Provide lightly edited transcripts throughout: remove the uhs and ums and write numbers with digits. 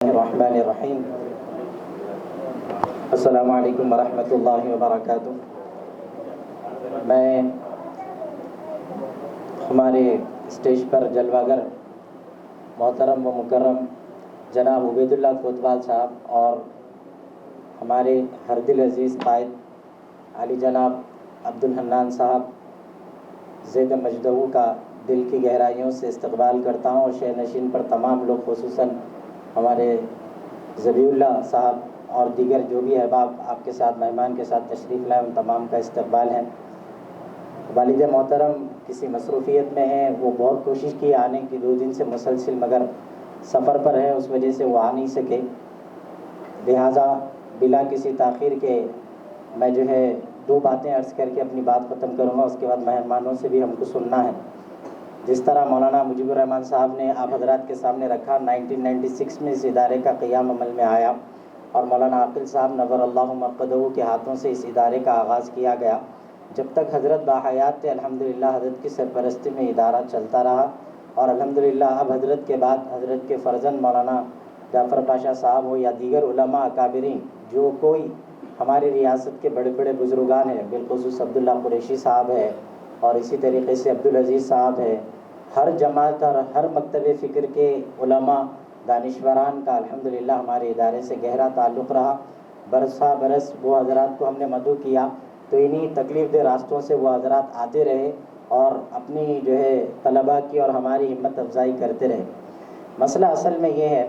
الرحمن الرحیم السلام علیکم ورحمۃ اللہ وبرکاتہ۔ میں ہمارے اسٹیج پر جلوہ گر محترم و مکرم جناب عبید اللہ کوتوال صاحب اور ہمارے ہر دل عزیز قائد علی جناب عبدالحنان صاحب زید مجدہ کا دل کی گہرائیوں سے استقبال کرتا ہوں، اور شہر نشین پر تمام لوگ خصوصاً ہمارے ذبیح اللہ صاحب اور دیگر جو بھی احباب آپ کے ساتھ مہمان کے ساتھ تشریف لائے ان تمام کا استقبال ہے۔ والد محترم کسی مصروفیت میں ہیں، وہ بہت کوشش کی آنے کی 2 دن سے مسلسل، مگر سفر پر ہے، اس وجہ سے وہ آ نہیں سکے، لہٰذا بلا کسی تاخیر کے میں 2 باتیں عرض کر کے اپنی بات ختم کروں گا، اس کے بعد مہمانوں سے بھی ہم کو سننا ہے۔ جس طرح مولانا مجیب الرحمن صاحب نے آپ حضرات کے سامنے رکھا، 1996 میں اس ادارے کا قیام عمل میں آیا اور مولانا عاقل صاحب نور اللہ مرقدہ کے ہاتھوں سے اس ادارے کا آغاز کیا گیا۔ جب تک حضرت باحیات تھے الحمدللہ حضرت کی سرپرستی میں ادارہ چلتا رہا، اور الحمدللہ اب حضرت کے بعد حضرت کے فرزند مولانا جعفر پاشا صاحب ہو یا دیگر علماء اکابرین، جو کوئی ہماری ریاست کے بڑے بڑے بزرگان ہیں، بالخصوص عبداللہ قریشی صاحب ہے اور اسی طریقے سے عبدالعزیز صاحب ہے، ہر جماعت اور ہر مکتب فکر کے علماء دانشوران کا الحمدللہ ہمارے ادارے سے گہرا تعلق رہا۔ برسا برس وہ حضرات کو ہم نے مدعو کیا تو انہی تکلیف دہ راستوں سے وہ حضرات آتے رہے اور اپنی طلباء کی اور ہماری ہمت افزائی کرتے رہے۔ مسئلہ اصل میں یہ ہے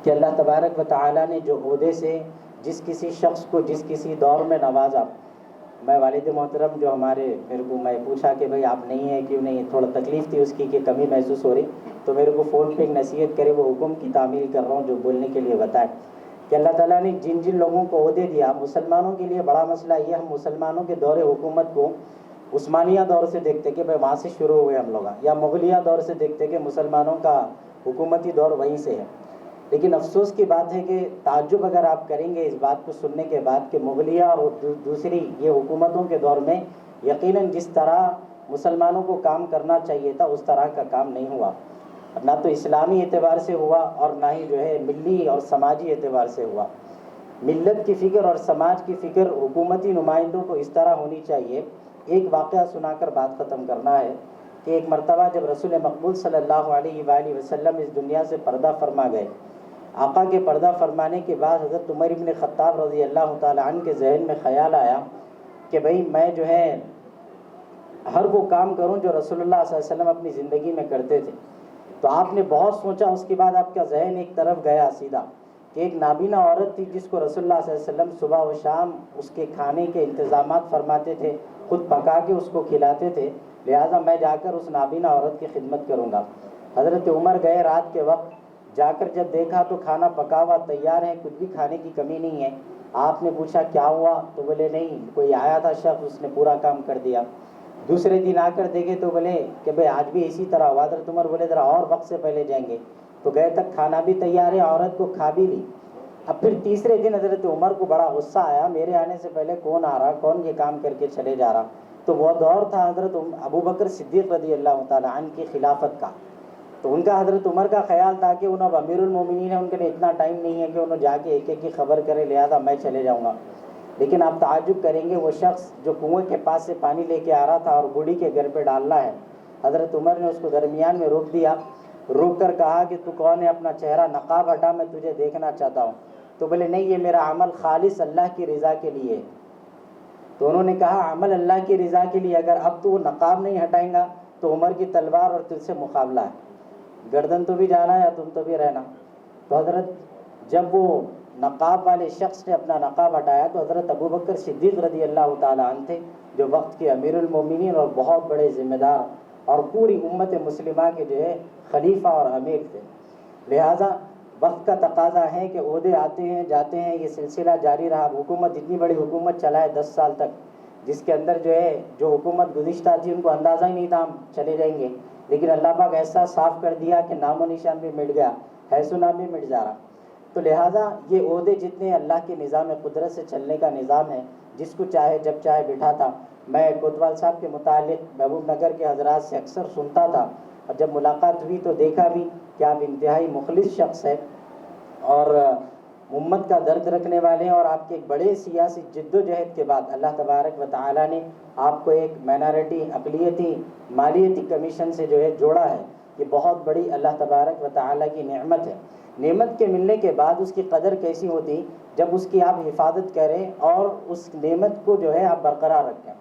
کہ اللہ تبارک و تعالیٰ نے جو عہدے سے جس کسی شخص کو جس کسی دور میں نوازا، میں والد محترم جو میرے کو میں پوچھا کہ بھئی آپ نہیں ہیں کیوں نہیں، تھوڑا تکلیف تھی اس کی کہ کمی محسوس ہو رہی، تو میرے کو فون پہ ایک نصیحت کرے، وہ حکم کی تعمیل کر رہا ہوں جو بولنے کے لیے بتائے کہ اللہ تعالیٰ نے جن جن لوگوں کو عہدے دیا، مسلمانوں کے لیے بڑا مسئلہ یہ، ہم مسلمانوں کے دور حکومت کو عثمانیہ دور سے دیکھتے کہ بھئی وہاں سے شروع ہوئے ہم لوگ، یا مغلیہ دور سے دیکھتے کہ مسلمانوں کا حکومتی دور وہیں سے ہے۔ لیکن افسوس کی بات ہے کہ تعجب اگر آپ کریں گے اس بات کو سننے کے بعد کہ مغلیہ اور دوسری یہ حکومتوں کے دور میں یقیناً جس طرح مسلمانوں کو کام کرنا چاہیے تھا اس طرح کا کام نہیں ہوا، نہ تو اسلامی اعتبار سے ہوا اور نہ ہی ملی اور سماجی اعتبار سے ہوا۔ ملت کی فکر اور سماج کی فکر حکومتی نمائندوں کو اس طرح ہونی چاہیے۔ ایک واقعہ سنا کر بات ختم کرنا ہے کہ ایک مرتبہ جب رسول مقبول صلی اللہ علیہ وآلہ وسلم اس دنیا سے پردہ فرما گئے، آقا کے پردہ فرمانے کے بعد حضرت عمر ابن خطاب رضی اللہ تعالیٰ عنہ کے ذہن میں خیال آیا کہ بھئی میں ہر وہ کام کروں جو رسول اللہ صلی اللہ علیہ وسلم اپنی زندگی میں کرتے تھے۔ تو آپ نے بہت سوچا، اس کے بعد آپ کا ذہن ایک طرف گیا سیدھا کہ ایک نابینا عورت تھی جس کو رسول اللہ صلی اللہ علیہ وسلم صبح و شام اس کے کھانے کے انتظامات فرماتے تھے، خود پکا کے اس کو کھلاتے تھے، لہٰذا میں جا کر اس نابینا عورت کی خدمت کروں گا۔ حضرت عمر گئے رات کے وقت، جا کر جب دیکھا تو کھانا پکا ہوا تیار ہے، کچھ بھی کھانے کی کمی نہیں ہے۔ آپ نے پوچھا کیا ہوا؟ تو بولے نہیں، کوئی آیا تھا شخص، اس نے پورا کام کر دیا۔ دوسرے دن آ کر دیکھے تو بولے کہ بھئی آج بھی اسی طرح ہوا۔ حضرت عمر بولے ذرا اور وقت سے پہلے جائیں گے، تو گئے تک کھانا بھی تیار ہے، عورت کو کھا بھی لی۔ اب پھر تیسرے دن حضرت عمر کو بڑا غصہ آیا، میرے آنے سے پہلے کون آ رہا، کون یہ کام کر کے چلے جا رہا۔ تو وہ دور تھا حضرت ابو بکر صدیق رضی اللہ تعالیٰ عنہ کی خلافت کا، تو ان کا حضرت عمر کا خیال تھا کہ انہوں امیر المومنین ہیں، ان کے لیے اتنا ٹائم نہیں ہے کہ انہوں جا کے ایک ایک کی خبر کرے، لہذا میں چلے جاؤں گا۔ لیکن آپ تعجب کریں گے، وہ شخص جو کنویں کے پاس سے پانی لے کے آ رہا تھا اور بوڑھی کے گھر پہ ڈالنا ہے، حضرت عمر نے اس کو درمیان میں روک دیا، روک کر کہا کہ تو کون ہے، اپنا چہرہ نقاب ہٹا، میں تجھے دیکھنا چاہتا ہوں۔ تو بولے نہیں، یہ میرا عمل خالص اللہ کی رضا کے لیے۔ تو انہوں نے کہا عمل اللہ کی رضا کے لیے، اگر اب تو وہ نقاب نہیں ہٹائیں گا تو عمر کی تلوار اور تجھ سے مقابلہ ہے، گردن تو بھی جانا ہے یا تم تو بھی رہنا۔ تو حضرت جب وہ نقاب والے شخص نے اپنا نقاب ہٹایا تو حضرت ابو بکر صدیق رضی اللہ تعالیٰ عنہ تھے، جو وقت کے امیر المومنین اور بہت بڑے ذمہ دار اور پوری امت مسلمہ کے خلیفہ اور امیر تھے۔ لہٰذا وقت کا تقاضا ہے کہ عہدے آتے ہیں جاتے ہیں، یہ سلسلہ جاری رہا۔ حکومت اتنی بڑی حکومت چلائے 10 سال تک، جس کے اندر جو حکومت گزشتہ تھی ان کو اندازہ ہی نہیں تھا ہم چلے جائیں گے، لیکن اللہ پاک ایسا صاف کر دیا کہ نام و نشان بھی مٹ گیا، ہے سنا بھی مٹ جا رہا۔ تو لہٰذا یہ عہدے جتنے اللہ کے نظام قدرت سے چلنے کا نظام ہے، جس کو چاہے جب چاہے بٹھاتا۔ میں کوتوال صاحب کے متعلق محبوب نگر کے حضرات سے اکثر سنتا تھا، اور جب ملاقات ہوئی تو دیکھا بھی کہ آپ انتہائی مخلص شخص ہے، اور امت کا درد رکھنے والے ہیں، اور آپ کے ایک بڑے سیاسی جد و جہد کے بعد اللہ تبارک و تعالیٰ نے آپ کو ایک مائنارٹی اقلیتی مالیتی کمیشن سے جو ہے جوڑا ہے۔ یہ بہت بڑی اللہ تبارک و تعالیٰ کی نعمت ہے۔ نعمت کے ملنے کے بعد اس کی قدر کیسی ہوتی جب اس کی آپ حفاظت کریں اور اس نعمت کو جو ہے آپ برقرار رکھیں۔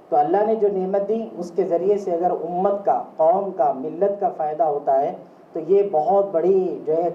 تو اللہ نے جو نعمت دی اس کے ذریعے سے اگر امت کا، قوم کا، ملت کا فائدہ ہوتا ہے تو یہ بہت بڑی جو ہے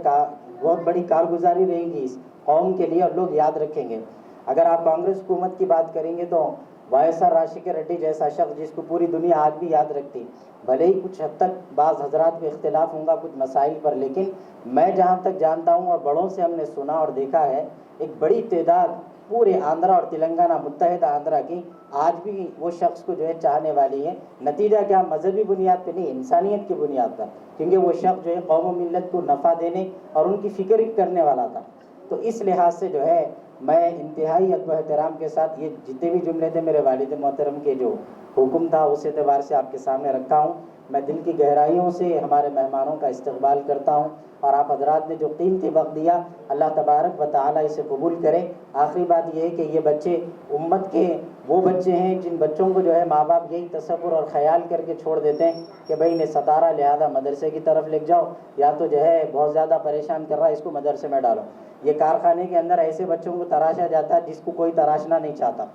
بہت بڑی کارگزاری رہے گی اس قوم کے لیے، اور لوگ یاد رکھیں گے۔ اگر آپ کانگریس حکومت کی بات کریں گے تو وائس آر راشیکر ریڈی جیسا شخص جس کو پوری دنیا آج بھی یاد رکھتی، بھلے ہی کچھ حد تک بعض حضرات میں اختلاف ہوں گا کچھ مسائل پر، لیکن میں جہاں تک جانتا ہوں اور بڑوں سے ہم نے سنا اور دیکھا ہے، ایک بڑی تعداد پورے آندھرا اور تلنگانہ متحدہ آندھرا کی آج بھی وہ شخص کو جو ہے چاہنے والی ہے۔ نتیجہ کیا؟ مذہبی بنیاد پہ نہیں، انسانیت کی بنیاد پر، کیونکہ وہ شخص جو ہے قوم و ملت کو نفع دینے اور ان کی فکر کرنے والا تھا۔ تو اس لحاظ سے جو ہے میں انتہائی ادب و احترام کے ساتھ یہ جتنے بھی جملے تھے میرے والد محترم کے جو حکم تھا اس اعتبار سے آپ کے سامنے رکھا ہوں۔ میں دل کی گہرائیوں سے ہمارے مہمانوں کا استقبال کرتا ہوں، اور آپ حضرات نے جو قیمتی وقت دیا اللہ تبارک و تعالیٰ اسے قبول کرے۔ آخری بات یہ ہے کہ یہ بچے امت کے وہ بچے ہیں جن بچوں کو جو ہے ماں باپ یہی تصور اور خیال کر کے چھوڑ دیتے ہیں کہ بھائی انہیں 17 لہذا مدرسے کی طرف لے جاؤ، یا تو جو ہے بہت زیادہ پریشان کر رہا ہے اس کو مدرسے میں ڈالو۔ یہ کارخانے کے اندر ایسے بچوں کو تراشا جاتا ہے جس کو کوئی تراشنا نہیں چاہتا۔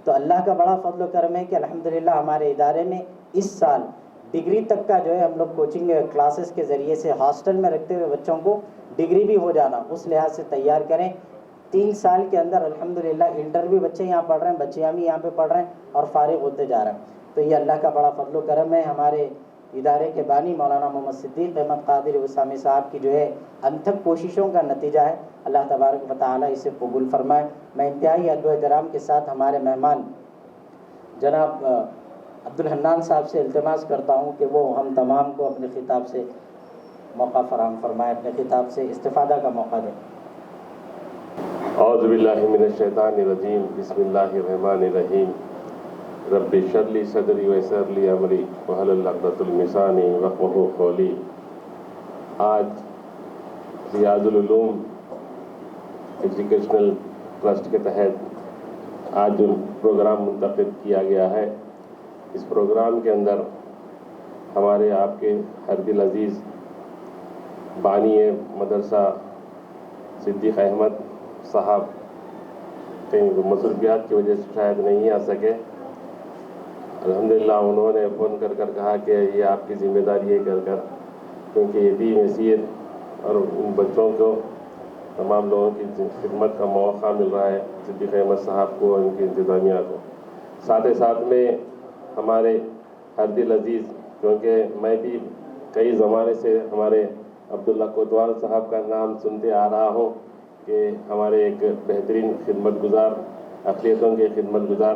تو اللہ کا بڑا فضل و کرم ہے کہ الحمدللہ ہمارے ادارے میں اس سال ڈگری تک کا جو ہے ہم لوگ کوچنگ کلاسز کے ذریعے سے ہاسٹل میں رکھتے ہوئے بچوں کو ڈگری بھی ہو جانا اس لحاظ سے تیار کریں۔ 3 سال کے اندر الحمدللہ انٹر بھی بچے یہاں پڑھ رہے ہیں، بچیاں بھی یہاں پہ پڑھ رہے ہیں اور فارغ ہوتے جا رہے ہیں۔ تو یہ اللہ کا بڑا فضل و کرم ہے۔ ہمارے ادارے کے بانی مولانا محمد صدیق احمد قادری وسامی صاحب کی جو ہے انتھک کوششوں کا نتیجہ ہے۔ اللہ تبارک و تعالیٰ اسے قبول فرمائے۔ میں انتہائی ادب و احترام کے ساتھ ہمارے مہمان جناب عبدالحنان صاحب سے التماس کرتا ہوں کہ وہ ہم تمام کو اپنے خطاب سے موقع فراہم فرمائے، اپنے خطاب سے استفادہ کا موقع دیں۔ اعوذ باللہ من الشیطان الرجیم، بسم اللہ الرحمن الرحیم۔ رب اشرح لی صدری ویسر لی امری واحلل عقدۃ من لسانی یفقہوا قولی۔ آج ریاض العلوم ایجوکیشنل ٹرسٹ کے تحت آج جو پروگرام منتخب کیا گیا ہے، اس پروگرام کے اندر ہمارے آپ کے ہر دل عزیز بانی مدرسہ صدیق احمد صاحب کہیں مصروفیات کی وجہ سے شاید نہیں آ سکے۔ الحمدللہ انہوں نے فون کر کہا کہ یہ آپ کی ذمہ داری ہے کیونکہ یتیم حیثیت اور ان بچوں کو تمام لوگوں کی خدمت کا موقع مل رہا ہے، صدیق احمد صاحب کو اور ان کی انتظامیہ کو۔ ساتھ ہی ساتھ میں ہمارے ہر دل عزیز، کیونکہ میں بھی کئی زمانے سے ہمارے عبداللہ کوتوال صاحب کا نام سنتے آ رہا ہوں کہ ہمارے ایک بہترین خدمت گزار، اقلیتوں کے خدمت گزار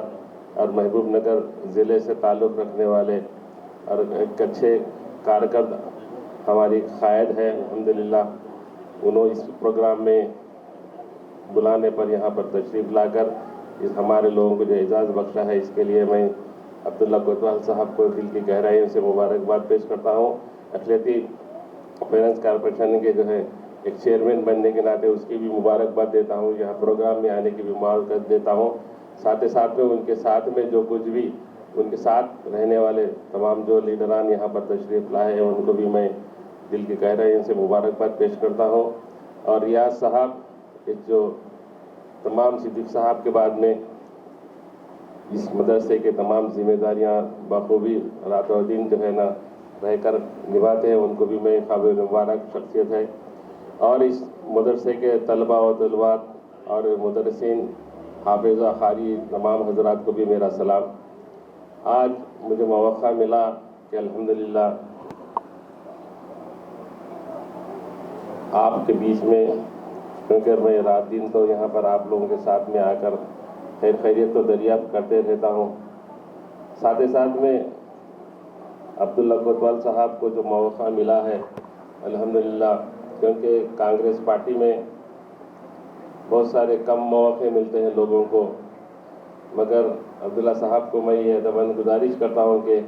اور محبوب نگر ضلع سے تعلق رکھنے والے اور ایک اچھے کارکرد ہماری قائد ہے۔ الحمدللہ انہوں اس پروگرام میں بلانے پر یہاں پر تشریف لا کر اس ہمارے لوگوں کو جو اعزاز بخشا ہے، اس کے لیے میں عبداللہ کوتوال صاحب کو دل کی گہرائیوں سے مبارکباد پیش کرتا ہوں۔ اقلیتی فائنانس کارپوریشن کے جو ہے ایک چیئرمین بننے کے ناطے اس کی بھی مبارکباد دیتا ہوں، یہاں پروگرام میں آنے کی بھی معذرت دیتا ہوں۔ ساتھ ہی ساتھ میں ان کے ساتھ میں جو کچھ بھی ان کے ساتھ رہنے والے تمام جو لیڈران یہاں پر تشریف لائے ہیں ان کو بھی میں دل کی گہرائیوں سے مبارکباد پیش کرتا ہوں۔ اور ریاض صاحب جو تمام صدیق صاحب کے بعد میں اس مدرسے کے تمام ذمہ داریاں بخوبی رات و دن جو ہے نا رہ کر نبھاتے ہیں، ان کو بھی میں قابل مبارک شخصیت ہے۔ اور اس مدرسے کے طلباء و طلبات اور مدرسین، حافظہ قاری تمام حضرات کو بھی میرا سلام۔ آج مجھے موقع ملا کہ الحمدللہ آپ کے بیچ میں، کیونکہ میں رات دن تو یہاں پر آپ لوگوں کے ساتھ میں آ کر خیر خیریت تو دریافت کرتے رہتا ہوں، ساتھ ہی ساتھ میں عبداللہ کوتوال صاحب کو جو موقع ملا ہے الحمدللہ، کیونکہ کانگریس پارٹی میں بہت سارے کم مواقع ملتے ہیں لوگوں کو، مگر عبداللہ صاحب کو میں یہ ادباً گزارش کرتا ہوں کہ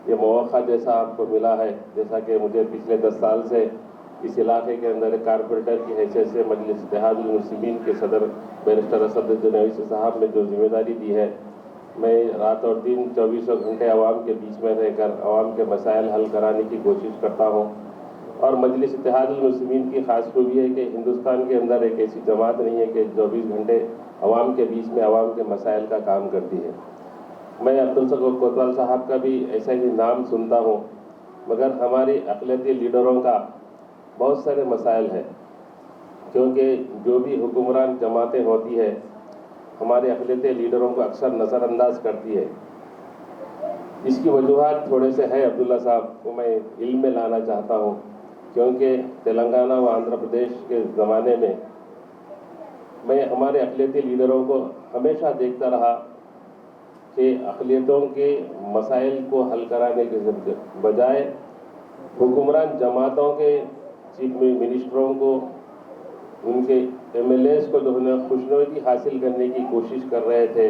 یہ موقع جیسا آپ کو ملا ہے، جیسا کہ مجھے پچھلے 10 سال سے اس علاقے کے اندر ایک کارپوریٹر کی حیثیت سے مجلس اتحاد المسلمین کے صدر بیرسٹر اسدالدین اویسی صاحب نے جو ذمہ داری دی ہے، میں رات اور دن 24 گھنٹے عوام کے بیچ میں رہ کر عوام کے مسائل حل کرانے کی کوشش کرتا ہوں۔ اور مجلس اتحاد المسلمین کی خاص خوبی ہے کہ ہندوستان کے اندر ایک ایسی جماعت نہیں ہے کہ 24 گھنٹے عوام کے بیچ میں عوام کے مسائل کا کام کرتی ہے۔ میں عبدالصبور کوتوال صاحب کا بھی ایسا ہی نام سنتا ہوں، مگر ہماری اقلیتی لیڈروں کا بہت سارے مسائل ہیں، کیونکہ جو بھی حکمران جماعتیں ہوتی ہے ہمارے اقلیتی لیڈروں کو اکثر نظر انداز کرتی ہے۔ اس کی وجوہات تھوڑے سے ہے، عبداللہ صاحب کو میں علم میں لانا چاہتا ہوں، کیونکہ تلنگانہ و آندھرا پردیش کے زمانے میں ہمارے اقلیتی لیڈروں کو ہمیشہ دیکھتا رہا کہ اقلیتوں کے مسائل کو حل کرانے کے بجائے حکمران جماعتوں کے چیف منسٹروں کو، ان کے ایم ایل ایز کو جو ہے خوشنودی حاصل کرنے کی کوشش کر رہے تھے۔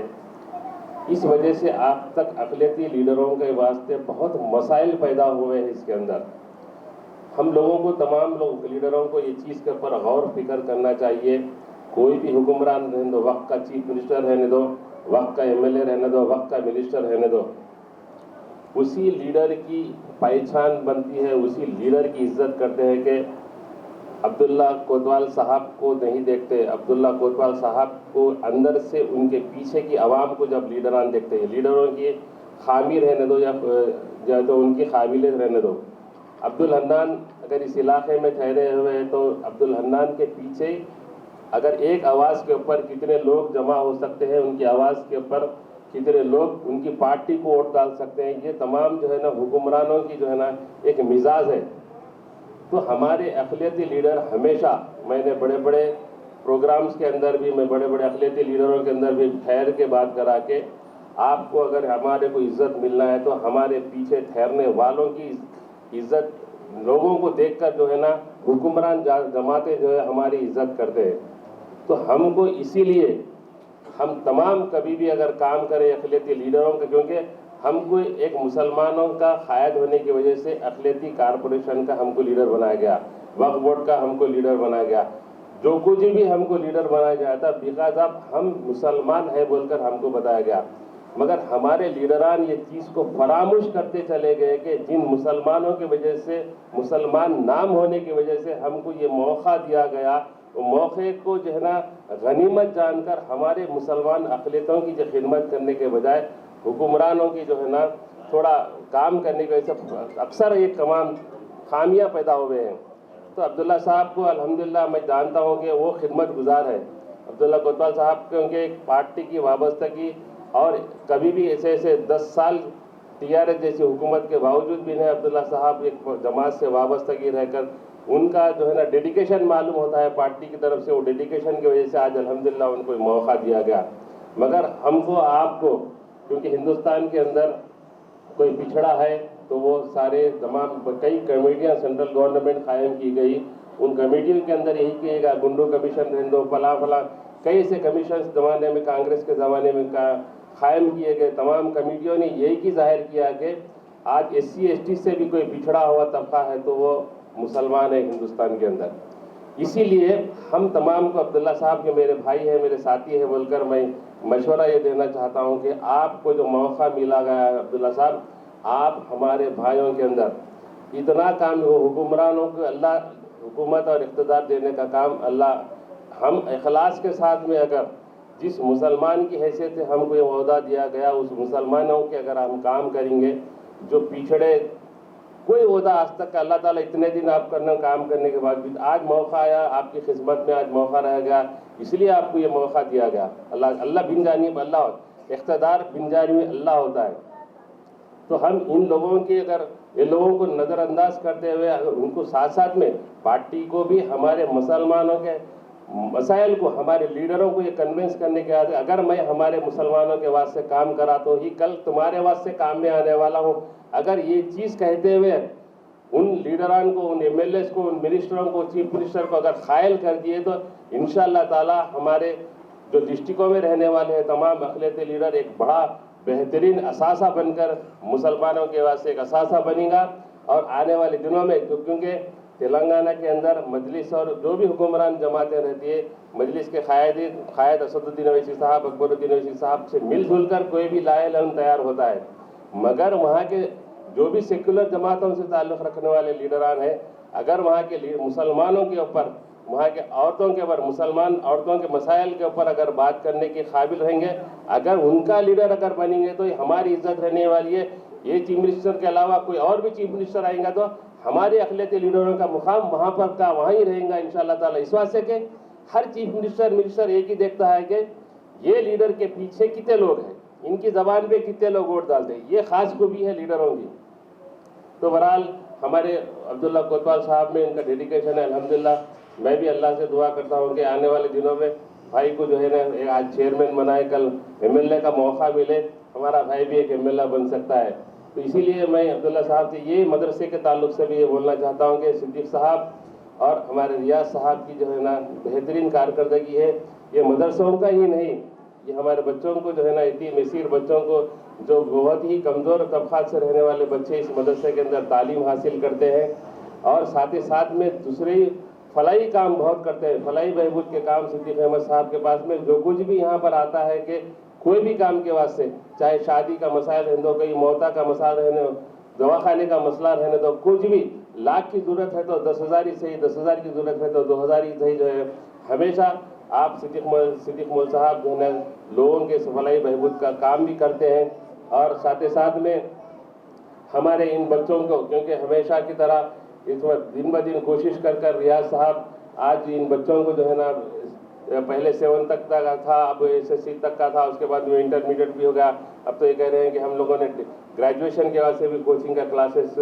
اس وجہ سے آج تک اقلیتی لیڈروں کے واسطے بہت مسائل پیدا ہوئے ہیں۔ اس کے اندر ہم لوگوں کو، تمام لوگ لیڈروں کو یہ چیز کے اوپر غور فکر کرنا چاہیے۔ کوئی بھی حکمران رہنے دو، وقت کا چیف منسٹر رہنے دو، وقت کا ایم ایل اے رہنے دو، وقت کا منسٹر رہنے دو، اسی لیڈر کی پہچان بنتی ہے، اسی لیڈر کی عزت کرتے ہیں کہ عبداللہ کوتوال صاحب کو نہیں دیکھتے، عبداللہ کوتوال صاحب کو اندر سے ان کے پیچھے کی عوام کو جب لیڈران دیکھتے ہیں، لیڈروں کی خامی رہنے دو یا تو ان کی قابلیت رہنے دو۔ عبدالحنان اگر اس علاقے میں ٹھہرے ہوئے ہیں تو عبدالحنان کے پیچھے اگر ایک آواز کے اوپر کتنے لوگ جمع ہو سکتے ہیں، ان کی آواز کے اوپر کتنے لوگ ان کی پارٹی کو ووٹ ڈال سکتے ہیں، یہ تمام جو ہے نا حکمرانوں کی جو ہے نا ایک مزاج ہے۔ تو ہمارے اقلیتی لیڈر ہمیشہ، میں نے بڑے بڑے پروگرامز کے اندر بھی، میں بڑے بڑے اقلیتی لیڈروں کے اندر بھی ٹھہر کے بات کرا کہ آپ کو اگر ہمارے کو عزت ملنا ہے تو ہمارے پیچھے ٹھہرنے والوں کی عزت، لوگوں کو دیکھ کر جو ہے نا حکمران جماعتیں جو ہے ہماری عزت کرتے ہیں۔ تو ہم کو اسی لیے ہم تمام کبھی بھی اگر کام کریں اقلیتی لیڈروں کے، کیونکہ ہم کو ایک مسلمانوں کا قائد ہونے کی وجہ سے اقلیتی کارپوریشن کا ہم کو لیڈر بنایا گیا، وقف بورڈ کا ہم کو لیڈر بنایا گیا، جو کچھ بھی ہم کو لیڈر بنایا گیا تھا بیکاز آف ہم مسلمان ہیں بول کر ہم کو بتایا گیا۔ مگر ہمارے لیڈران یہ چیز کو فراموش کرتے چلے گئے کہ جن مسلمانوں کی وجہ سے، مسلمان نام ہونے کی وجہ سے ہم کو یہ موقع دیا گیا، وہ موقع کو جو ہے نا غنیمت جان کر ہمارے مسلمان اقلیتوں کی جو خدمت کرنے کے بجائے حکمرانوں کی جو ہے نا تھوڑا کام کرنے کی وجہ سے اکثر یہ تمام خامیاں پیدا ہوئے ہیں۔ تو عبداللہ صاحب کو الحمدللہ میں جانتا ہوں کہ وہ خدمت گزار ہے، عبداللہ کوتوال صاحب، کیونکہ ایک پارٹی کی وابستگی اور کبھی بھی ایسے 10 سال ٹی آر ایس جیسی حکومت کے باوجود بھی نہیں، عبداللہ صاحب ایک جماعت سے وابستگی رہ کر ان کا جو ہے نا ڈیڈیکیشن معلوم ہوتا ہے پارٹی کی طرف سے، وہ ڈیڈیکیشن کی وجہ سے آج الحمدللہ ان کو موقع دیا گیا۔ مگر ہم کو، آپ کو، کیونکہ ہندوستان کے اندر کوئی پچھڑا ہے تو وہ سارے تمام کئی کمیٹیاں سینٹرل گورنمنٹ قائم کی گئی، ان کمیٹیوں کے اندر یہی کہے گا، گنڈو کمیشن رہندو، فلاں کئی سے کمیشن زمانے میں کانگریس کے زمانے میں قائم کیے گئے، تمام کمیٹیوں نے یہی کی ظاہر کیا کہ آج ایس سی ایس ٹی سے بھی کوئی پچھڑا ہوا طبقہ ہے تو وہ مسلمان ہے ہندوستان کے اندر۔ اسی لیے ہم تمام کو، عبداللہ صاحب کے میرے بھائی ہیں، میرے ساتھی ہیں بول کر میں مشورہ یہ دینا چاہتا ہوں کہ آپ کو جو موقع ملا گیا ہے عبداللہ صاحب، آپ ہمارے بھائیوں کے اندر اتنا کام ہو، حکمرانوں کو اللہ حکومت اور اقتدار دینے کا کام اللہ، ہم اخلاص کے ساتھ میں اگر جس مسلمان کی حیثیت سے ہم کو یہ عہدہ دیا گیا، اس مسلمانوں کے اگر ہم کام کریں گے، جو پچھڑے کوئی عہدہ آج تک اللہ تعالیٰ اتنے دن آپ کام کرنے کے بعد آج موقع آیا، آپ کی خدمت میں آج موقع رہ گیا، اس لیے آپ کو یہ موقع دیا گیا۔ اللہ بن جانب اللہ، اقتدار بن جانب اللہ ہوتا ہے۔ تو ہم ان لوگوں کی، اگر ان لوگوں کو نظر انداز کرتے ہوئے ان کو ساتھ ساتھ میں پارٹی کو بھی ہمارے مسلمانوں کے مسائل کو، ہمارے لیڈروں کو یہ کنونس کرنے کے بعد اگر میں ہمارے مسلمانوں کے واسطے کام کرا تو ہی کل تمہارے واسطے کام میں آنے والا ہوں، اگر یہ چیز کہتے ہوئے ان لیڈران کو، ان ایم ایل ایز کو، ان منسٹروں کو، چیف منسٹر کو اگر قائل کر دیے تو انشاءاللہ تعالی ہمارے جو ڈسٹرکوں میں رہنے والے ہیں تمام اقلیتی لیڈر ایک بڑا بہترین اثاثہ بن کر مسلمانوں کے واسطے ایک اثاثہ بنے گا۔ اور آنے والے دنوں میں کیونکہ تلنگانہ کے اندر مجلس اور جو بھی حکمران جماعتیں رہتی ہے، مجلس کے قائد اسد الدین اویسی صاحب، اکبر الدین اویسی صاحب سے مل جل کر کوئی بھی لائحہ العمل تیار ہوتا ہے، مگر وہاں کے جو بھی سیکولر جماعتوں سے تعلق رکھنے والے لیڈران ہیں، اگر وہاں کے مسلمانوں کے اوپر، وہاں کے عورتوں کے اوپر، مسلمان عورتوں کے مسائل کے اوپر اگر بات کرنے کے قابل رہیں گے، اگر ان کا لیڈر اگر بنیں گے تو ہماری عزت رہنے والی ہے۔ یہ چیف منسٹر کے علاوہ کوئی اور بھی چیف منسٹر آئیں گا تو ہمارے اقلیتی لیڈروں کا مقام وہاں پر کا وہاں ہی رہیں گا انشاءاللہ تعالیٰ، اس واسطے کہ ہر چیف منسٹر ایک ہی دیکھتا ہے کہ یہ لیڈر کے پیچھے کتنے لوگ ہیں، ان کی زبان پہ کتنے لوگ ووٹ ڈالتے ہیں، یہ خاص خوبی ہے لیڈروں کی۔ تو بہرحال ہمارے عبداللہ کوتوال صاحب میں ان کا ڈیڈیکیشن ہے، الحمدللہ۔ میں بھی اللہ سے دعا کرتا ہوں کہ آنے والے دنوں میں بھائی کو جو ہے نا آج چیئرمین بنائے، کل MLA کا موقع ملے، ہمارا بھائی بھی ایک MLA بن سکتا ہے۔ تو اسی لیے میں عبداللہ صاحب سے یہ مدرسے کے تعلق سے بھی یہ بولنا چاہتا ہوں کہ صدیق صاحب اور ہمارے ریاض صاحب کی جو ہے نا بہترین کارکردگی ہے، یہ مدرسوں کا ہی نہیں، یہ ہمارے بچوں کو جو ہے نا یتیم اسیر بچوں کو، جو بہت ہی کمزور طبقات سے رہنے والے بچے اس مدرسے کے اندر تعلیم حاصل کرتے ہیں، اور ساتھ ہی ساتھ میں دوسرے فلاحی کام بہت کرتے ہیں، فلاحی بہبود کے کام صدیق احمد صاحب کے پاس میں جو کچھ بھی یہاں پر آتا ہے کہ کوئی بھی کام کے واسطے، چاہے شادی کا مسائل رہنے دو، کہیں موتا کا مسائل رہنے دو، دواخانے کا مسئلہ رہنے دو، کچھ بھی لاکھ کی ضرورت ہے تو 10,000 ہی صحیح، 10,000 کی ضرورت ہے تو 2,000 ہی صحیح، جو ہے ہمیشہ آپ صدیق مول صاحب جو ہے لوگوں کے فلاحی بہبود کا کام بھی کرتے ہیں، اور ساتھ ہی ساتھ میں ہمارے ان بچوں کو، کیونکہ ہمیشہ کی طرح اس وقت دن بہ دن کوشش کر ریاض صاحب آج ان بچوں کو جو ہے نا پہلے 7 تک کا تھا، اب SSC تک کا تھا، اس کے بعد میں انٹرمیڈیٹ بھی ہو گیا، اب تو یہ کہہ رہے ہیں کہ ہم لوگوں نے گریجویشن کے واسطے بھی کوچنگ کا کلاسز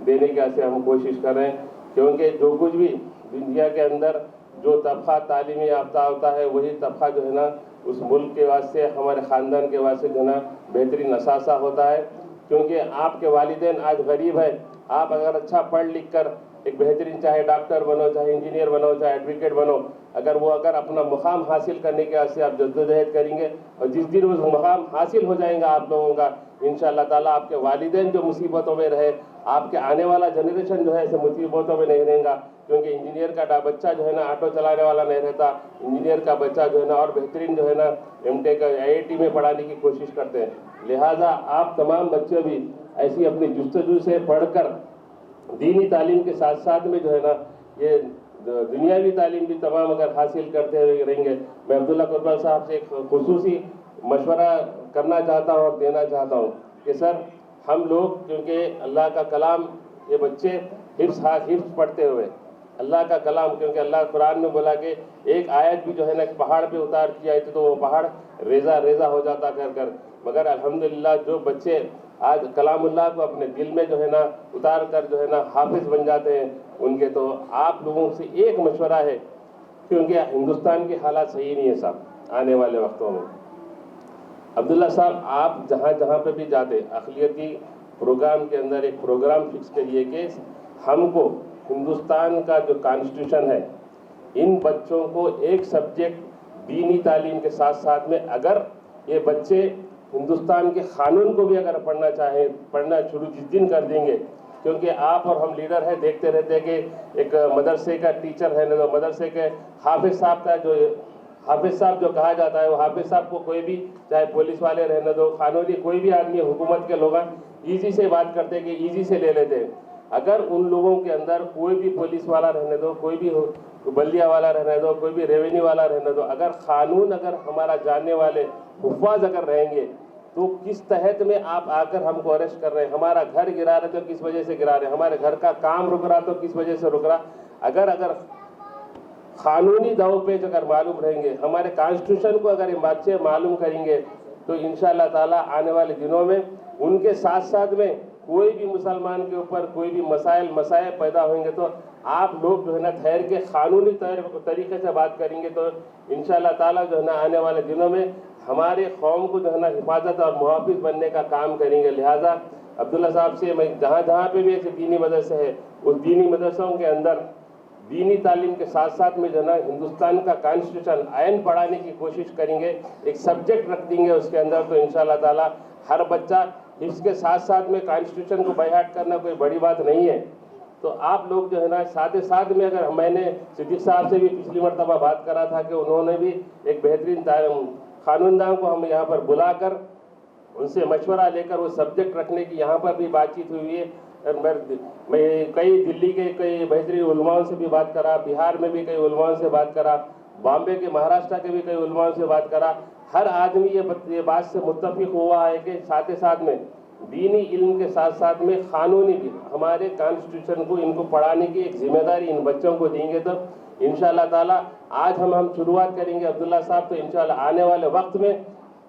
دینے کے واسطے ہم کوشش کر رہے ہیں، کیونکہ جو کچھ بھی دنیا کے اندر جو طبقہ تعلیمی یافتہ ہوتا ہے وہی طبقہ جو ہے نا اس ملک کے واسطے، ہمارے خاندان کے واسطے جو ہے نا بہترین اثاثہ ہوتا ہے، کیونکہ آپ کے والدین آج غریب ہے، آپ اگر اچھا پڑھ لکھ کر ایک بہترین چاہے ڈاکٹر بنو، چاہے انجینئر بنو، چاہے ایڈوکیٹ بنو، اگر اپنا مقام حاصل کرنے کے واسطے آپ جدوجہد کریں گے، اور جس دن وہ مقام حاصل ہو جائیں گا آپ لوگوں کا، انشاءاللہ تعالیٰ آپ کے والدین جو مصیبتوں میں رہے، آپ کے آنے والا جنریشن جو ہے ایسے مصیبتوں میں نہیں رہے گا، کیونکہ انجینئر کا بچہ جو ہے نا آٹو چلانے والا نہیں رہتا، انجینئر کا بچہ جو ہے نا اور بہترین جو ہے نا MTech IIT میں پڑھانے کی کوشش کرتے ہیں۔ لہٰذا آپ تمام بچے بھی ایسی اپنی جستجو سے پڑھ کر دینی تعلیم کے ساتھ ساتھ میں جو ہے نا یہ دنیاوی تعلیم بھی تمام اگر حاصل کرتے ہوئے رہیں گے۔ میں عبداللہ کوتوال صاحب سے ایک خصوصی مشورہ کرنا چاہتا ہوں اور دینا چاہتا ہوں کہ سر، ہم لوگ کیونکہ اللہ کا کلام، یہ بچے حفظ پڑھتے ہوئے اللہ کا کلام، کیونکہ اللہ قرآن میں بولا کہ ایک آیت بھی جو ہے نا پہاڑ پہ اتار کی آئی تھی تو وہ پہاڑ ریزہ ہو جاتا کر، مگر الحمدللہ جو بچے آج کلام اللہ کو اپنے دل میں جو ہے نا اتار کر جو ہے نا حافظ بن جاتے ہیں ان کے، تو آپ لوگوں سے ایک مشورہ ہے، کیونکہ ہندوستان کی حالات صحیح نہیں ہے صاحب آنے والے وقتوں میں۔ عبداللہ صاحب، آپ جہاں پہ بھی جاتے اقلیتی پروگرام کے اندر ایک پروگرام فکس کریے کہ ہم کو ہندوستان کا جو کانسٹیٹیوشن ہے، ان بچوں کو ایک سبجیکٹ دینی تعلیم کے ساتھ ساتھ میں، اگر یہ بچے ہندوستان کے قانون کو بھی اگر پڑھنا شروع جس دن کر دیں گے، کیونکہ آپ اور ہم لیڈر ہیں، دیکھتے رہتے ہیں کہ ایک مدرسے کا ٹیچر ہے نا، مدرسے کے حافظ صاحب کا جو حافظ صاحب جو کہا جاتا ہے، وہ حافظ صاحب کو کوئی بھی، چاہے پولیس والے رہنے دو، قانونی کوئی بھی آدمی، حکومت کے لوگ ایزی سے بات کرتے کہ ایزی سے لے لیتے، اگر ان لوگوں کے اندر کوئی بھی پولیس والا رہنے دو، کوئی بھی بلدیہ والا رہنے دو، کوئی بھی ریونیو والا رہنے دو، اگر قانون اگر ہمارا جاننے والے حفاظ اگر رہیں گے تو کس تحت میں آپ آ کر ہم کو اریسٹ کر رہے ہیں، ہمارا گھر گرا رہے تو کس وجہ سے گرا رہے ہیں، ہمارے گھر کا کام رک رہا تو کس وجہ سے رک رہا، اگر قانونی داؤ پیچ اگر معلوم رہیں گے، ہمارے کانسٹیٹیوشن کو اگر یہ بچے معلوم کریں گے تو انشاءاللہ تعالیٰ آنے والے دنوں میں ان کے ساتھ ساتھ میں کوئی بھی مسلمان کے اوپر کوئی بھی مسائل پیدا ہوئیں گے تو آپ لوگ جو ہے نا ٹھہر کے قانونی طریقے سے بات کریں گے، تو انشاءاللہ تعالیٰ جو ہے نا آنے والے دنوں میں ہمارے قوم کو جو ہے نا حفاظت اور محافظ بننے کا کام کریں گے۔ لہٰذا عبداللہ صاحب سے میں جہاں پہ بھی ایسے دینی مدرسے ہیں، اس دینی مدرسوں کے اندر دینی تعلیم کے ساتھ ساتھ میں جو ہے نا ہندوستان کا کانسٹیٹیوشن آئین پڑھانے کی کوشش کریں گے، ایک سبجیکٹ رکھ دیں گے اس کے اندر، تو انشاءاللہ تعالیٰ ہر بچہ، اس کے ساتھ ساتھ میں کانسٹیٹیوشن کو بائی ہارٹ کرنا کوئی بڑی بات نہیں ہے، تو آپ لوگ جو ہے نا ساتھ میں، اگر میں نے صدیق صاحب سے بھی پچھلی مرتبہ بات کرا تھا کہ انہوں نے بھی ایک بہترین قانوندان کو ہم یہاں پر بلا کر ان سے مشورہ لے کر وہ سبجیکٹ رکھنے کی یہاں پر بھی بات چیت ہوئی ہے. میں کئی دلی کے کئی بہترین علماء سے بھی بات کرا، بہار میں بھی کئی علماء سے بات کرا، بامبے کے مہاراشٹر کے بھی کئی علماء سے بات کرا. ہر آدمی یہ بات سے متفق ہوا ہے کہ ساتھ میں دینی علم کے ساتھ میں قانونی بھی ہمارے کانسٹیٹیوشن کو ان کو پڑھانے کی ایک ذمہ داری ان بچوں کو دیں گے تو انشاءاللہ تعالی آج ہم شروعات کریں گے عبداللہ صاحب، تو انشاءاللہ آنے والے وقت میں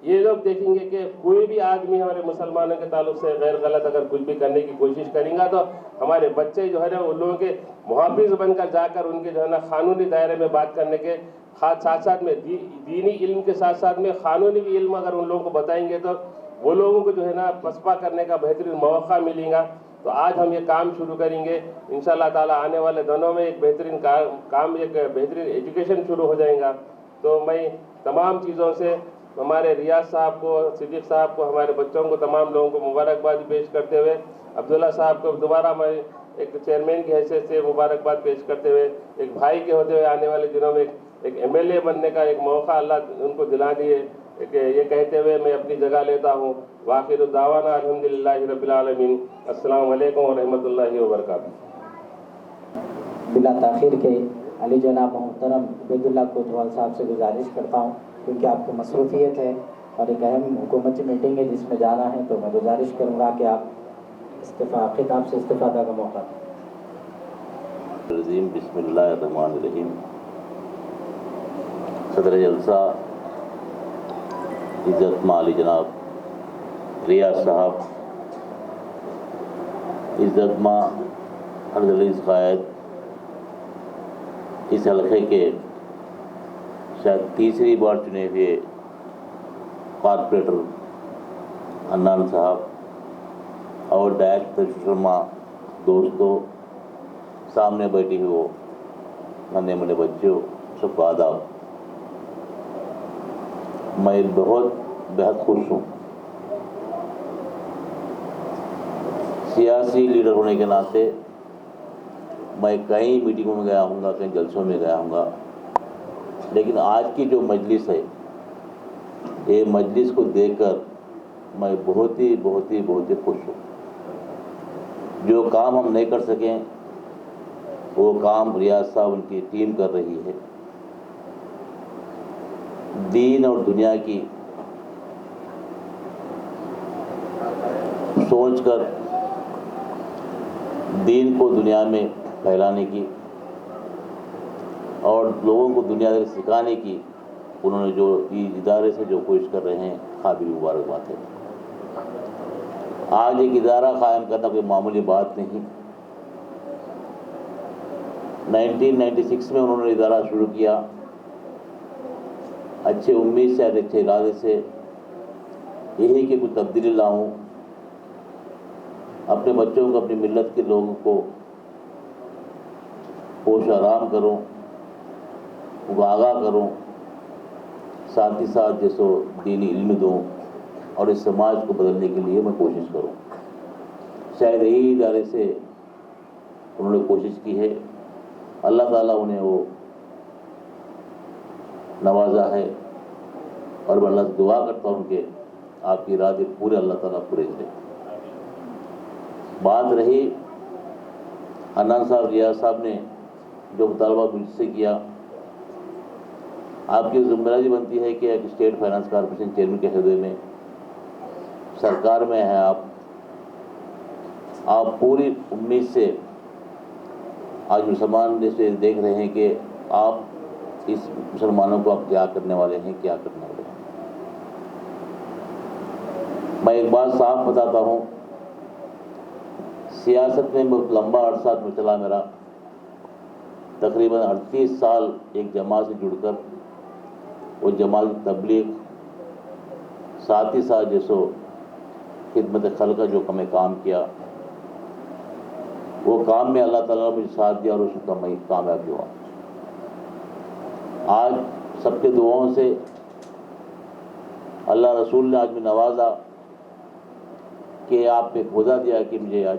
یہ لوگ دیکھیں گے کہ کوئی بھی آدمی ہمارے مسلمانوں کے تعلق سے غیر غلط اگر کچھ بھی کرنے کی کوشش کریں گا تو ہمارے بچے جو ہے نا ان لوگوں کے محافظ بن کر جا کر ان کے جو ہے نا قانونی دائرے میں بات کرنے کے ساتھ میں دینی علم کے ساتھ میں قانونی بھی علم اگر ان لوگوں کو بتائیں گے تو وہ لوگوں کو جو ہے نا پسپا کرنے کا بہترین موقع ملے گا. تو آج ہم یہ کام شروع کریں گے انشاءاللہ تعالی. آنے والے دنوں میں ایک بہترین کام ایک بہترین ایجوکیشن شروع ہو جائے گا. تو میں تمام چیزوں سے ہمارے ریاض صاحب کو، صدیق صاحب کو، ہمارے بچوں کو، تمام لوگوں کو مبارکباد پیش کرتے ہوئے عبداللہ صاحب کو دوبارہ میں ایک چیئرمین کی حیثیت سے مبارکباد پیش کرتے ہوئے ایک بھائی کے ہوتے ہوئے آنے والے دنوں میں ایک MLA بننے کا ایک موقع اللہ ان کو دلا دیے، یہ کہتے ہوئے میں اپنی جگہ لیتا ہوں. وآخر دعوانا الحمدللہ رب العالمین. السلام علیکم ورحمۃ اللہ وبرکاتہ. بلا تاخیر کے علی جناب محترم عبید اللہ کوتوال صاحب سے گزارش کرتا ہوں، کیونکہ آپ کو مصروفیت ہے اور ایک اہم حکومتی میٹنگ ہے جس میں جانا ہے، تو میں گزارش کروں گا کہ آپ خطاب سے استفادہ کا موقع دیں. بسم اللہ الرحمن الرحیم. صدر جلسہ عزت مالی جناب ریاض صاحب، عزت ماں عبدالعزیز قائد، اس حلقے کے شاید تیسری بار چنے ہوئے کارپوریٹر حنان صاحب اور ڈائریکٹر شرما دوستوں، سامنے بیٹھی ہوئے ننے منے بچوں، سب کو آداب. میں بہت خوش ہوں. سیاسی لیڈر ہونے کے ناطے میں کئی میٹنگوں میں گیا ہوں گا، کئی جلسوں میں گیا ہوں گا، لیکن آج کی جو مجلس ہے، یہ مجلس کو دیکھ کر میں بہت ہی خوش ہوں. جو کام ہم نہیں کر سکیں وہ کام ریاض صاحب ان کی ٹیم کر رہی ہے. دین اور دنیا کی سوچ کر دین کو دنیا میں پھیلانے کی اور لوگوں کو دنیا سے سکھانے کی انہوں نے جو ادارے سے جو کوشش کر رہے ہیں، قابل مبارکباد ہے. آج ایک ادارہ قائم کرنا کوئی معمولی بات نہیں. 1996 میں انہوں نے ادارہ شروع کیا، اچھے امید سے، اچھے ارادے سے، یہی کہ کچھ تبدیلی لاؤں، اپنے بچوں کو، اپنی ملت کے لوگوں کو ہوش آرام کروں، ان کو آگاہ کروں، ساتھ ہی ساتھ جیسو دینی علم دوں اور اس سماج کو بدلنے کے لیے میں کوشش کروں. شاید یہی ادارے سے انہوں نے کوشش کی ہے. اللہ تعالیٰ انہیں وہ نوازا ہے اور میں اللہ سے دعا کرتا ہوں کہ آپ کی ارادے پورے اللہ تعالیٰ پورے کرے. بات رہی حنان صاحب، ریاض صاحب نے جو مطالبہ مجھ سے کیا، آپ کی ذمہ داری بنتی ہے کہ ایک اسٹیٹ فائنانس کارپوریشن چیئرمین کے عہدے میں سرکار میں ہیں آپ پوری امید سے آج مسلمان جیسے دیکھ رہے ہیں کہ آپ اس مسلمانوں کو آپ کیا کرنے والے ہیں، کیا کرنے والے ہیں. میں ایک بات صاف بتاتا ہوں، سیاست میں بہت لمبا عرصہ میں چلا میرا، تقریباً 38 سال ایک جماعت سے جڑ کر، وہ جماعت تبلیغ، ساتھ ہی ساتھ جیسو خدمت خلق کا جو میں کام کیا، وہ کام میں اللہ تعالیٰ نے مجھے ساتھ دیا اور اس کا میں کامیاب ہوا. آج سب کے دعاؤں سے اللہ رسول نے آج میں نوازا کہ آپ نے خدا دیا کہ مجھے آج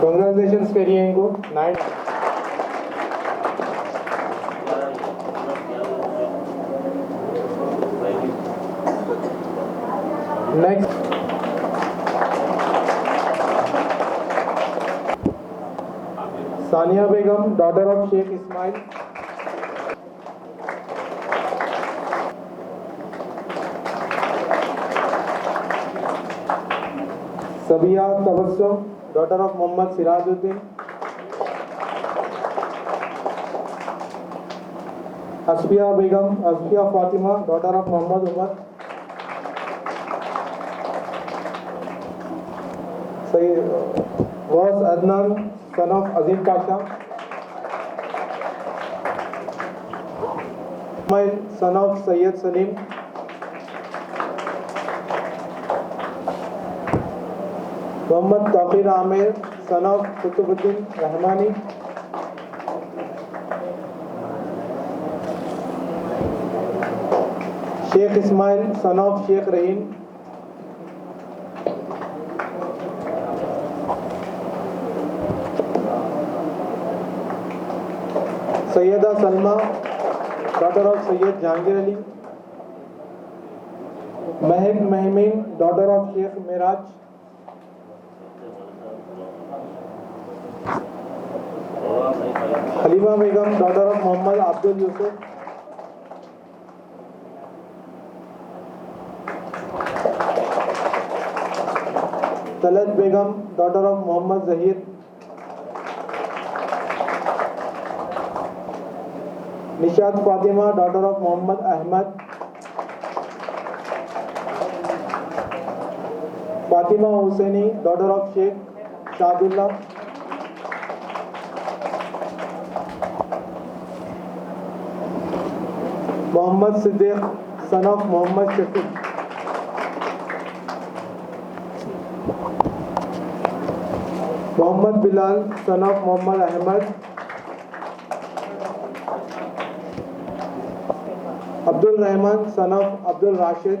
Congratulations Periengo. 9. Next. Sania Begum, daughter of Sheikh Ismail. Sabiha Tabassum, daughter of Muhammad Sirajuddin. Asfiya Begum, Asfiya Fatima, daughter of Muhammad Umar. Was Adnan, son of Azim Pasha. Ismail, son of Sayyid Salim. Muhammad Taqir Amir, son of Kutubuddin Rahmani. Sheikh Ismail, son of Sheikh Rahim. Sayyida Salma, daughter of Sayyid Jahangir Ali. Mahek Mahmin, daughter of Sheikh Miraj. Halima Begum, daughter of Muhammad Abdul Yusuf. Talat Begum, daughter of Muhammad Zahir. Nishat Fatima, daughter of Muhammad Ahmad. Fatima Hussaini, daughter of Sheikh Shadullah. Muhammad Siddiq, son of Muhammad Shafiq. Muhammad Bilal, son of Muhammad Ahmad. Abdul Rahman, son of Abdul Rashid.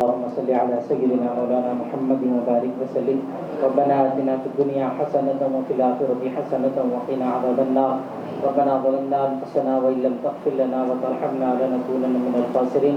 اللهم صل على سيدنا مولانا محمد وبارك وسلم. ربنا آتنا في الدنيا حسنة وفي الآخرة حسنة وقنا عذاب النار. ربنا ظلمنا أنفسنا وإن لم تغفر لنا وترحمنا لنكونن من الخاسرين.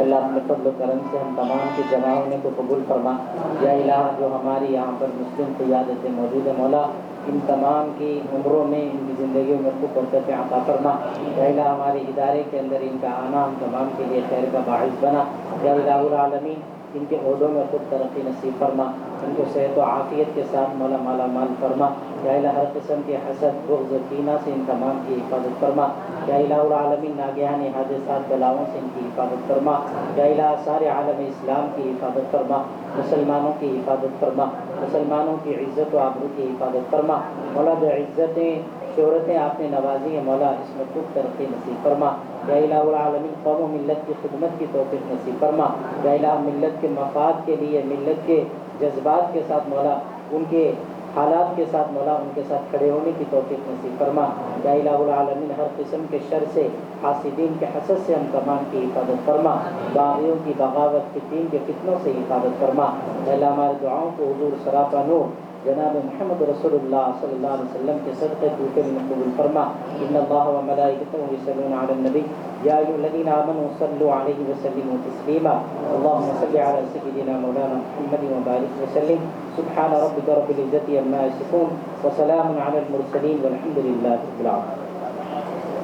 اللہ اپنے فضل و کرم سے ہم تمام کی جماعتوں کو قبول فرما. یا الہ جو ہماری یہاں پر مسلم قیادت موجود ہے مولا، ان تمام کی عمروں میں ان کی زندگیوں میں خوب برکت عطا فرما. یا الہ ہمارے ادارے کے اندر ان کا آنا ہم تمام کے لیے خیر کا باعث بنا. یا الہ العالمین ان کے عہدوں میں خود ترقی نصیب فرما، ان کو صحت و عافیت کے ساتھ مولا مالا مال فرما. یا الہ ہر قسم کے حسد بغض و کینہ سے ان تمام کی حفاظت فرما. یا الہ العالمین ناگہانی حادثات بلاؤں سے ان کی حفاظت فرما. یا الہ سارے عالم اسلام کی حفاظت فرما، مسلمانوں کی حفاظت فرما، مسلمانوں کی عزت و آبرو کی حفاظت فرما. مولا جو عزتیں شہرتیں آپ نے نوازی ہیں مولا، اس میں خوب ترقی نصیب فرما. یا الہ العالمین قوم و ملت کی خدمت کی توفیق نصیب فرما. یا الہ ملت کے مفاد کے لیے، ملت کے جذبات کے ساتھ مولا، ان کے حالات کے ساتھ مولا ان کے ساتھ کھڑے ہونے کی توفیق نصیب فرما. یا الہ العالمین ہر قسم کے شر سے، حاسدین کے حسد سے ہم تمام کی حفاظت فرما. باغیوں کی بغاوت، فتین کے فتنوں سے حفاظت فرما. یا اللہ ہماری دعاؤں کو حضور سراپا نور جناب محمد رسول اللہ صلی اللہ علیہ وسلم کے صدقے طوفے میں قبول فرما. ان اللہ و ملائکتہ یصلون علی النبی یا ایھا الذین آمنوا صلوا علیہ وسلموا تسلیما. اللهم صل علی سیدنا مولانا محمد وبارک وسلم. سبحان ربک رب العزة عما یصفون وسلام علی المرسلین والحمد للہ رب العالمین.